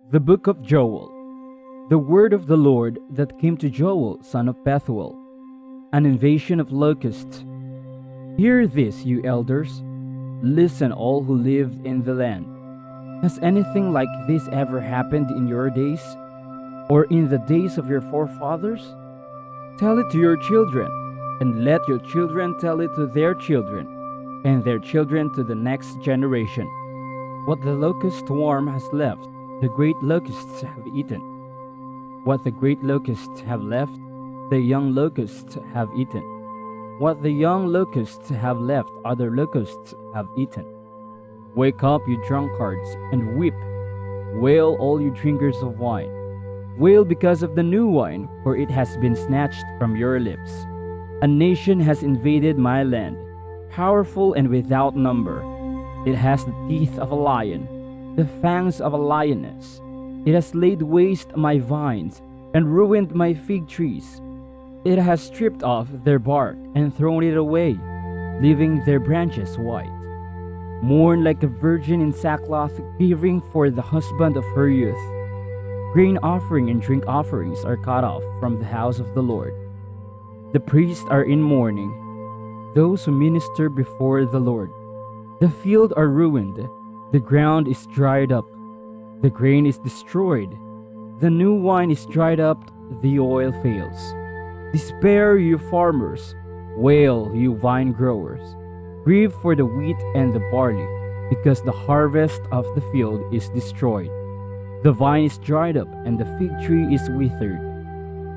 The Book of Joel. The word of the Lord that came to Joel, son of Bethuel. An invasion of locusts. Hear this, you elders. Listen, all who live in the land. Has anything like this ever happened in your days, or in the days of your forefathers? Tell it to your children, and let your children tell it to their children, and their children to the next generation. What the locust worm has left, the great locusts have eaten. What the great locusts have left, the young locusts have eaten. What the young locusts have left, other locusts have eaten. Wake up, you drunkards, and weep. Wail, all you drinkers of wine. Wail because of the new wine, for it has been snatched from your lips. A nation has invaded my land, powerful and without number. It has the teeth of a lion, the fangs of a lioness. It has laid waste my vines and ruined my fig trees. It has stripped off their bark and thrown it away, leaving their branches white. Mourn like a virgin in sackcloth, grieving for the husband of her youth. Grain offering and drink offerings are cut off from the house of the Lord. The priests are in mourning, those who minister before the Lord. The field are ruined, the ground is dried up, the grain is destroyed, the new wine is dried up, the oil fails. Despair, you farmers, wail, you vine growers. Grieve for the wheat and the barley, because the harvest of the field is destroyed. The vine is dried up, and the fig tree is withered.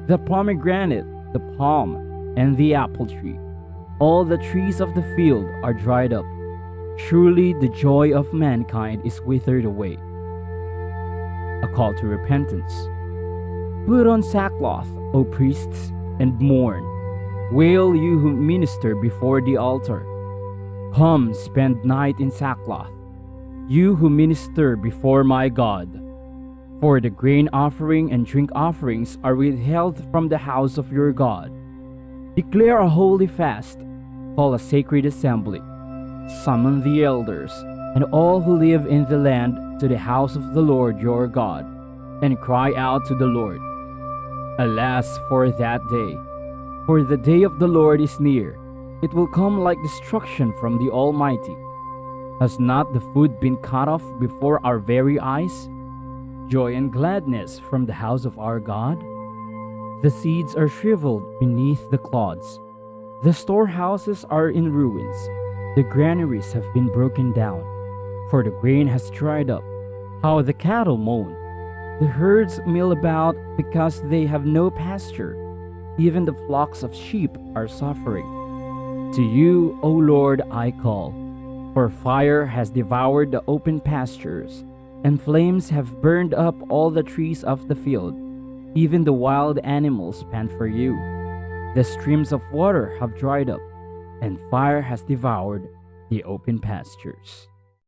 The pomegranate, the palm, and the apple tree, all the trees of the field are dried up. Truly the joy of mankind is withered away. A call to repentance. Put on sackcloth, O priests, and mourn. Wail, you who minister before the altar. Come, spend night in sackcloth, you who minister before my God. For the grain offering and drink offerings are withheld from the house of your God. Declare a holy fast, call a sacred assembly. Summon the elders and all who live in the land to the house of the Lord your God, and cry out to the Lord. Alas for that day, for the day of the Lord is near. It will come like destruction from the Almighty. Has not the food been cut off before our very eyes? Joy and gladness from the house of our God? The seeds are shriveled beneath the clods. The storehouses are in ruins. The granaries have been broken down, for the grain has dried up. How the cattle moan. The herds mill about because they have no pasture. Even the flocks of sheep are suffering. To you, O Lord, I call, for fire has devoured the open pastures, and flames have burned up all the trees of the field. Even the wild animals pant for you. The streams of water have dried up, and fire has devoured the open pastures.